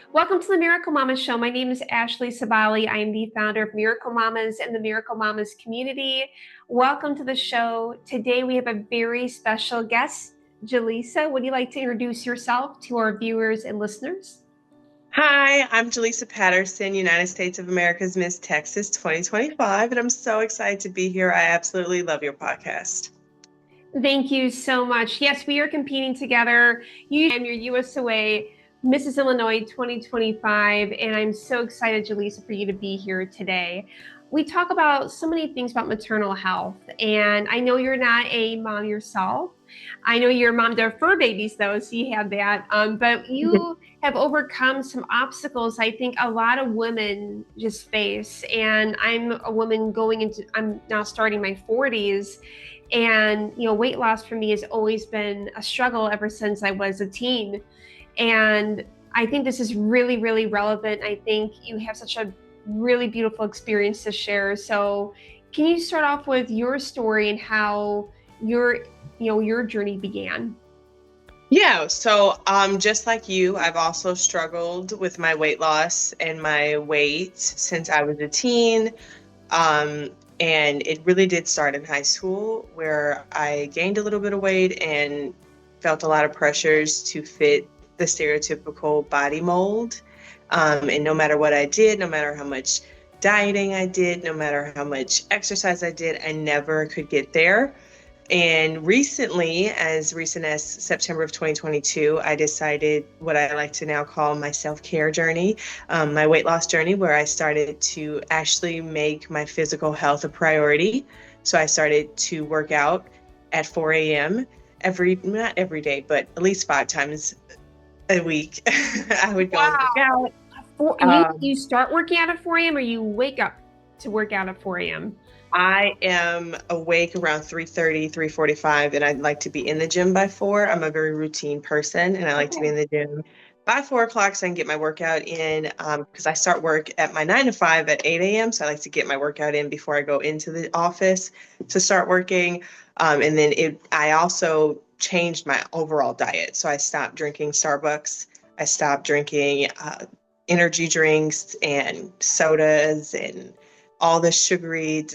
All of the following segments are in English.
Welcome to the Miracle Mamas Show. My name is Ashley Sabali. I am the founder of Miracle Mamas and the Miracle Mamas community. Welcome to the show. Today we have a very special guest, Jaleesa. Would you like to introduce yourself to our viewers and listeners? Hi, I'm Jaleesa Patterson, United States of America's Miss Texas 2025, and I'm so excited to be here. I absolutely love your podcast. Thank you so much. Yes, we are competing together. I'm your USOA Mrs. Illinois 2025, and I'm so excited, Jaleesa, for you to be here today. We talk about so many things about maternal health, and I know you're not a mom yourself. I know you're a mom to fur babies, though, so you have that. But you have overcome some obstacles I think a lot of women just face. And I'm a woman I'm now starting my 40s. And, weight loss for me has always been a struggle ever since I was a teen. And I think this is really, really relevant. I think you have such a really beautiful experience to share. So can you start off with your story and how your journey began? Yeah, so just like you, I've also struggled with my weight loss and my weight since I was a teen. Um, and it really did start in high school where I gained a little bit of weight and felt a lot of pressures to fit the stereotypical body mold. And no matter what I did, no matter how much dieting I did, no matter how much exercise I did, I never could get there. And recently, as recent as September of 2022, I decided what I like to now call my self-care journey, my weight loss journey, where I started to actually make my physical health a priority. So I started to work out at 4 a.m. Not every day, but at least 5 times a week. I would go and work Wow. out. You start working out at 4 a.m. or you wake up to work out at 4 a.m.? I am awake around 3:30, 3:45, and I'd like to be in the gym by 4. I'm a very routine person, and I like to be in the gym by 4 o'clock so I can get my workout in because I start work at my 9 to 5 at 8 a.m. So I like to get my workout in before I go into the office to start working. And then I also changed my overall diet. So I stopped drinking Starbucks. I stopped drinking energy drinks and sodas and all the sugary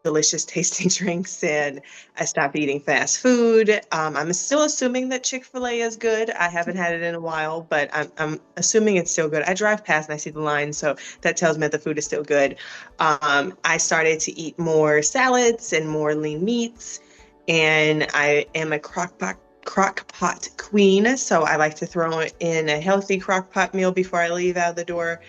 delicious tasting drinks, and I stopped eating fast food. I'm still assuming that Chick-fil-A is good. I haven't had it in a while, but I'm assuming it's still good. I drive past and I see the line, so that tells me that the food is still good. I started to eat more salads and more lean meats, and I am a crock pot queen, so I like to throw in a healthy crock pot meal before I leave out the door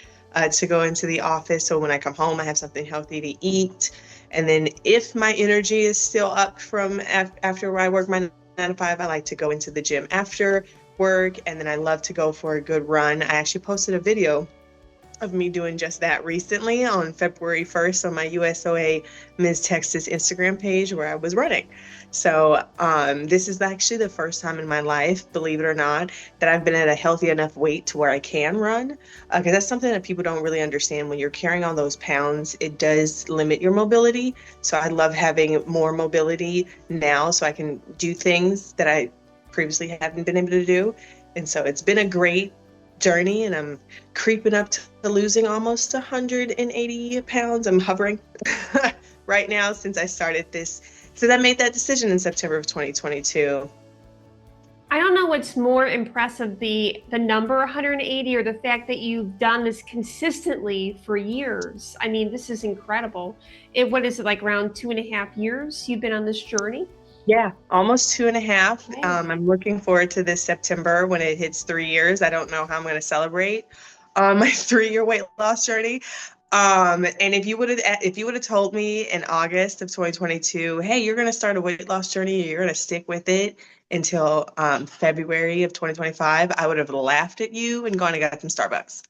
to go into the office. So when I come home, I have something healthy to eat. And then if my energy is still up from after I work my 9 to 5, I like to go into the gym after work. And then I love to go for a good run. I actually posted a video of me doing just that recently on February 1st on my USOA Ms. Texas Instagram page where I was running. So this is actually the first time in my life, believe it or not, that I've been at a healthy enough weight to where I can run. Because that's something that people don't really understand. When you're carrying all those pounds, it does limit your mobility. So I love having more mobility now so I can do things that I previously haven't been able to do. And so it's been a great journey, and I'm creeping up to losing almost 180 pounds. I'm hovering right now since I made that decision in September of 2022. I don't know what's more impressive, the number 180 or the fact that you've done this consistently for years. I mean, this is incredible. What is it, like around 2.5 years you've been on this journey? Yeah, almost 2.5. Right. I'm looking forward to this September when it hits 3 years. I don't know how I'm going to celebrate my 3-year weight loss journey. And if you would have told me in August of 2022, hey, you're going to start a weight loss journey, you're going to stick with it until February of 2025, I would have laughed at you and gone and got some Starbucks.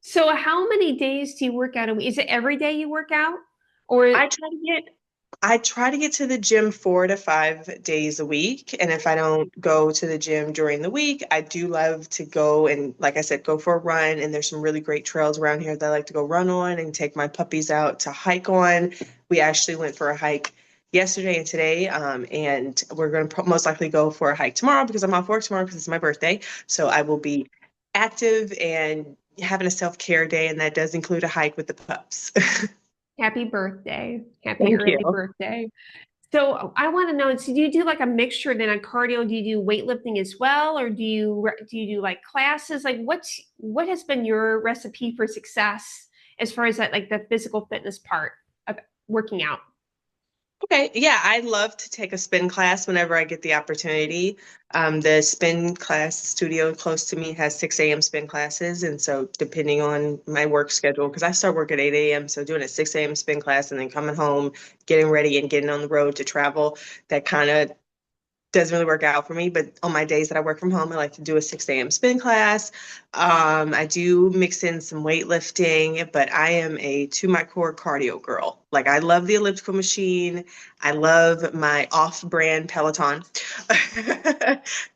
So how many days do you work out a week? Is it every day you work out? Or I try to get I try to get to the gym 4 to 5 days a week. And if I don't go to the gym during the week, I do love to go and, like I said, go for a run. And there's some really great trails around here that I like to go run on and take my puppies out to hike on. We actually went for a hike yesterday and today. And we're going to most likely go for a hike tomorrow because I'm off work tomorrow because it's my birthday. So I will be active and having a self-care day, and that does include a hike with the pups. Happy birthday. Happy Thank you. early birthday. So I want to know, so do you do like a mixture then on cardio? Do you do weightlifting as well, or do you do like classes? Like what has been your recipe for success as far as that like the physical fitness part of working out? Okay, yeah, I love to take a spin class whenever I get the opportunity. The spin class studio close to me has 6 a.m. spin classes. And so, depending on my work schedule, because I start work at 8 a.m., so doing a 6 a.m. spin class and then coming home, getting ready, and getting on the road to travel, that kind of doesn't really work out for me. But on my days that I work from home, I like to do a 6 a.m. spin class. I do mix in some weightlifting, but I am a to my core cardio girl. Like I love the elliptical machine. I love my off-brand Peloton.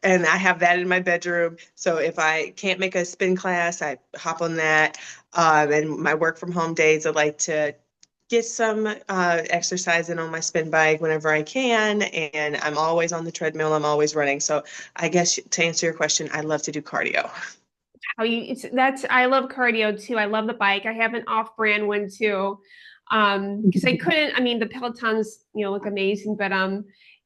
And I have that in my bedroom. So if I can't make a spin class, I hop on that. And my work from home days, I like to get some exercise in on my spin bike whenever I can, and I'm always on the treadmill. I'm always running. So I guess to answer your question, I love to do cardio. How you that's I love cardio too. I love the bike. I have an off-brand one too. Because I couldn't, I mean the Pelotons, look amazing, but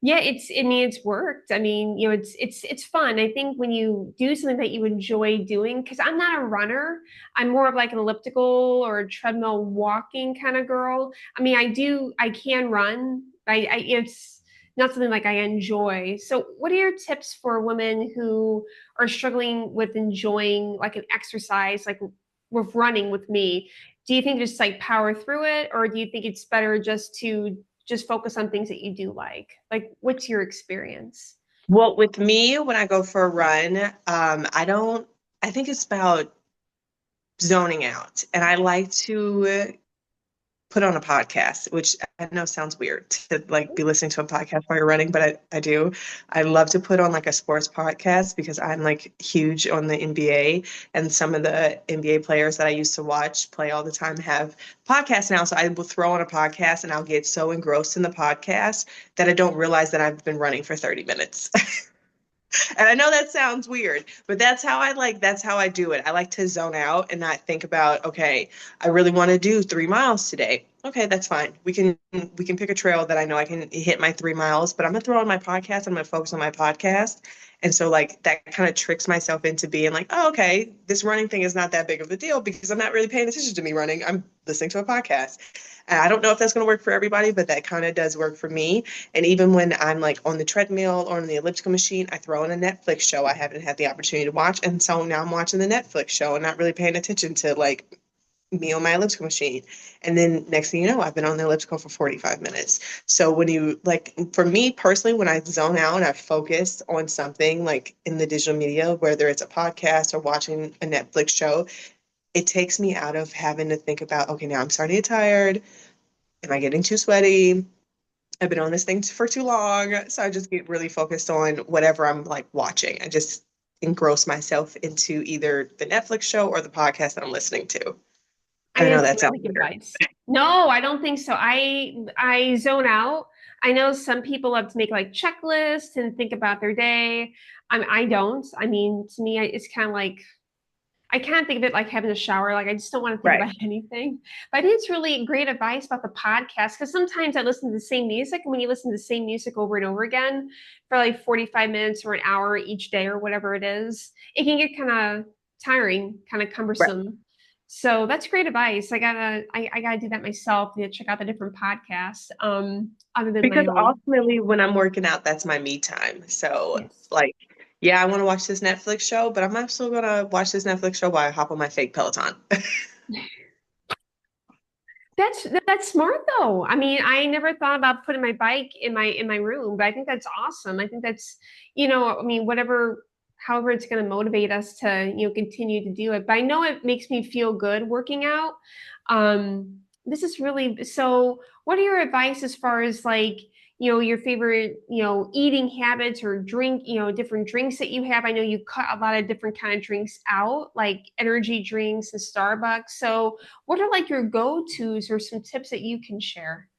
yeah, I mean it's worked. I mean, it's fun. I think when you do something that you enjoy doing, because I'm not a runner, I'm more of like an elliptical or a treadmill walking kind of girl. I mean, I can run. It's not something like I enjoy. So, what are your tips for women who are struggling with enjoying like an exercise, like with running with me? Do you think just like power through it, or do you think it's better just to just focus on things that you do like? Like, what's your experience? Well, with me, when I go for a run, I think it's about zoning out. And I like to put on a podcast, which I know sounds weird to like be listening to a podcast while you're running, but I do. I love to put on like a sports podcast because I'm like huge on the NBA, and some of the NBA players that I used to watch play all the time have podcasts now. So I will throw on a podcast and I'll get so engrossed in the podcast that I don't realize that I've been running for 30 minutes. And I know that sounds weird, but that's how I do it. I like to zone out and not think about, okay, I really want to do 3 miles today. Okay, that's fine. We can pick a trail that I know I can hit my 3 miles, but I'm gonna throw on my podcast. I'm gonna focus on my podcast. And so like that kind of tricks myself into being like, oh, okay, this running thing is not that big of a deal because I'm not really paying attention to me running. I'm listening to a podcast. And I don't know if that's going to work for everybody, but that kind of does work for me. And even when I'm like on the treadmill or on the elliptical machine, I throw in a Netflix show I haven't had the opportunity to watch. And so now I'm watching the Netflix show and not really paying attention to like me on my elliptical machine. And then next thing you know, I've been on the elliptical for 45 minutes. So when you like, for me personally, when I zone out and I focus on something like in the digital media, whether it's a podcast or watching a Netflix show, it takes me out of having to think about, okay, now I'm starting to get tired. Am I getting too sweaty? I've been on this thing for too long. So I just get really focused on whatever I'm like watching. I just engross myself into either the Netflix show or the podcast that I'm listening to. I And I think know that's that sounds really good weird. advice. No, I don't think so. I zone out. I know some people love to make like checklists and think about their day. I don't. I mean, to me, it's kind of like I can't think of it like having a shower. Like I just don't want to think Right. about anything. But I think it's really great advice about the podcast because sometimes I listen to the same music, and when you listen to the same music over and over again for like 45 minutes or an hour each day or whatever it is, it can get kind of tiring, kind of Right. cumbersome. So that's great advice. I gotta do that myself to check out the different podcasts, other than Because my own. ultimately, when I'm working out, that's my me time. So, Yes. like, yeah, I want to watch this Netflix show, but I'm also going to watch this Netflix show while I hop on my fake Peloton. That's smart though. I mean, I never thought about putting my bike in my room, but I think that's awesome. I think that's, I mean, however it's going to motivate us to, continue to do it. But I know it makes me feel good working out. This is really so. What are your advice as far as like, your favorite, eating habits or drink, different drinks that you have? I know you cut a lot of different kind of drinks out, like energy drinks and Starbucks. So what are like your go-tos or some tips that you can share?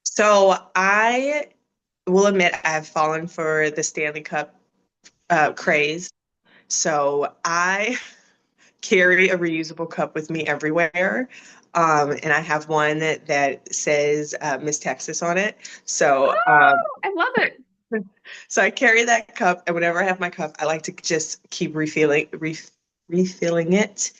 So, I will admit I've fallen for the Stanley Cup craze. So I carry a reusable cup with me everywhere. And I have one that says Miss Texas on it. Oh, I love it. So I carry that cup, and whenever I have my cup, I like to just keep refilling it.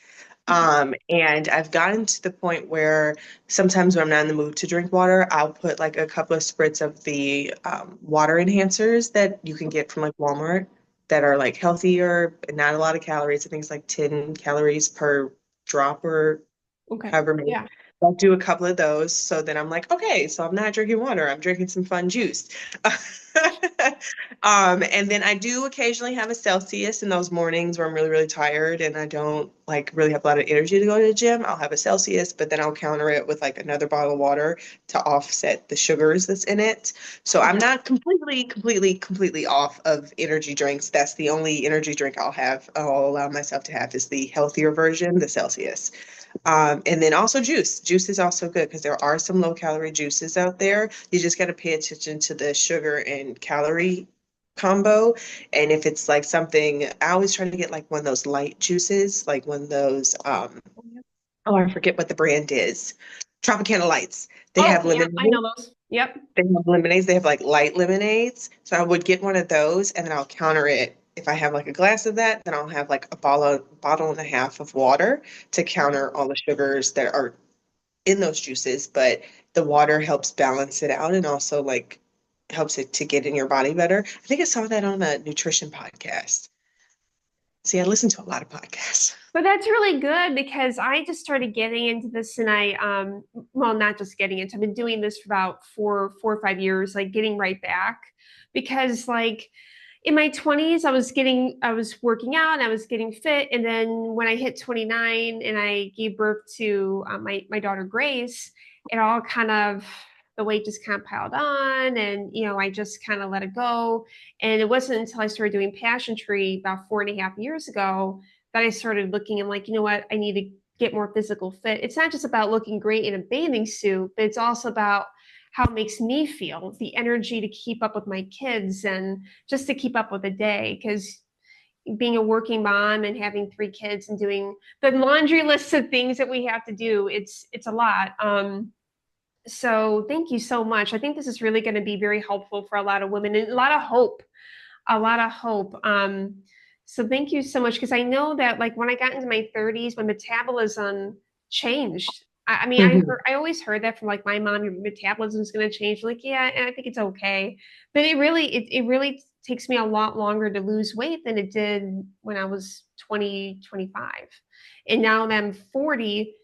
And I've gotten to the point where sometimes when I'm not in the mood to drink water, I'll put like a couple of spritz of the water enhancers that you can get from like Walmart that are like healthier and not a lot of calories. I think it's like 10 calories per drop or Okay. however many. Yeah. I'll do a couple of those. So then I'm like, okay, so I'm not drinking water. I'm drinking some fun juice. And then I do occasionally have a Celsius in those mornings where I'm really, really tired and I don't like really have a lot of energy to go to the gym. I'll have a Celsius, but then I'll counter it with like another bottle of water to offset the sugars that's in it. So I'm Okay. not completely off of energy drinks. That's the only energy drink I'll allow myself to have is the healthier version, the Celsius. And then also juice. Juice is also good because there are some low calorie juices out there. You just got to pay attention to the sugar and calorie combo. And if it's like something, I always try to get like one of those light juices, like one of those, oh, I forget what the brand is. Tropicana Lights. They Oh, have yeah, I lemonade. know those. Yep. They have lemonades. They have like light lemonades. So I would get one of those and then I'll counter it. If I have like a glass of that, then I'll have like a bottle and a half of water to counter all the sugars that are in those juices. But the water helps balance it out and also like helps it to get in your body better. I think I saw that on a nutrition podcast. See, I listen to a lot of podcasts. But that's really good because I just started getting into this and well, not just getting into, I've been doing this for about 4 or 5 years, like getting right back because like in my 20s, I was working out and I was getting fit. And then when I hit 29 and I gave birth to my daughter Grace, it all kind of, the weight just kind of piled on and, I just kind of let it go. And it wasn't until I started doing Pageantry about 4.5 years ago that I started looking and like, you know what, I need to get more physical fit. It's not just about looking great in a bathing suit, but it's also about how it makes me feel, the energy to keep up with my kids and just to keep up with the day. Because being a working mom and having 3 kids and doing the laundry lists of things that we have to do, it's a lot. So thank you so much. I think this is really going to be very helpful for a lot of women and a lot of hope, a lot of hope. So thank you so much because I know that like when I got into my 30s, my metabolism changed. I mean, I always heard that from like my mom, your metabolism is going to change. Like, yeah, and I think it's okay, but it really takes me a lot longer to lose weight than it did when I was 20, 25. And now that I'm 40,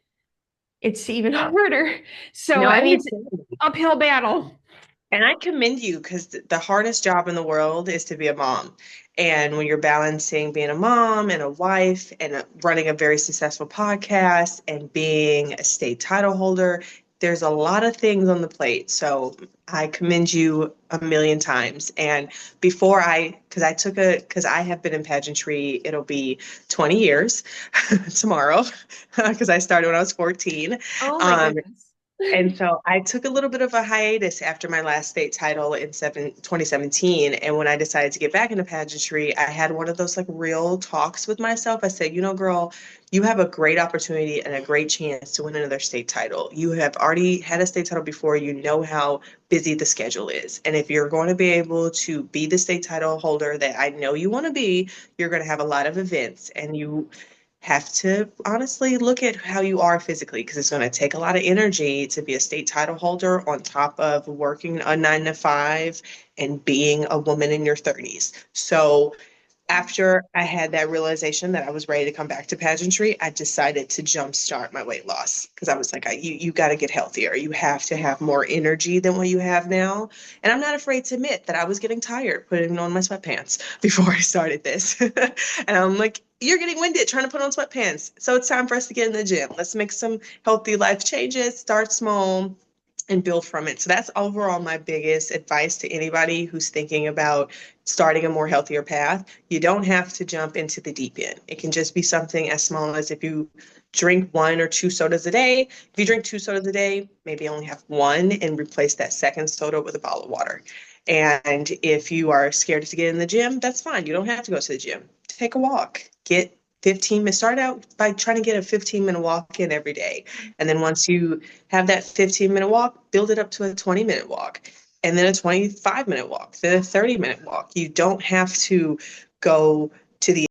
it's even harder. So, No, I I mean, it's understand. uphill battle. And I commend you because the hardest job in the world is to be a mom. And when you're balancing being a mom and a wife and running a very successful podcast and being a state title holder, there's a lot of things on the plate. So I commend you a million times. And because I have been in pageantry, it'll be 20 years tomorrow because I started when I was 14. Oh my Um, goodness. and so I took a little bit of a hiatus after my last state title in 2017. And when I decided to get back into pageantry, I had one of those like real talks with myself. I said, girl, you have a great opportunity and a great chance to win another state title. You have already had a state title before. You know how busy the schedule is. And if you're going to be able to be the state title holder that I know you want to be, you're going to have a lot of events and you have to honestly look at how you are physically because it's going to take a lot of energy to be a state title holder on top of working a 9 to 5 and being a woman in your 30s. So after I had that realization that I was ready to come back to pageantry, I decided to jumpstart my weight loss because I was like, you got to get healthier. You have to have more energy than what you have now. And I'm not afraid to admit that I was getting tired putting on my sweatpants before I started this. And I'm like, you're getting winded trying to put on sweatpants. So it's time for us to get in the gym. Let's make some healthy life changes, start small, and build from it. So that's overall my biggest advice to anybody who's thinking about starting a more healthier path. You don't have to jump into the deep end. It can just be something as small as if you drink 1 or 2 sodas a day. If you drink 2 sodas a day, maybe only have one and replace that second soda with a bottle of water. And if you are scared to get in the gym, that's fine. You don't have to go to the gym. take a walk. Get 15 minutes. Start out by trying to get a 15-minute walk in every day. And then once you have that 15-minute walk, build it up to a 20-minute walk, and then a 25-minute walk, then a 30-minute walk. You don't have to go to the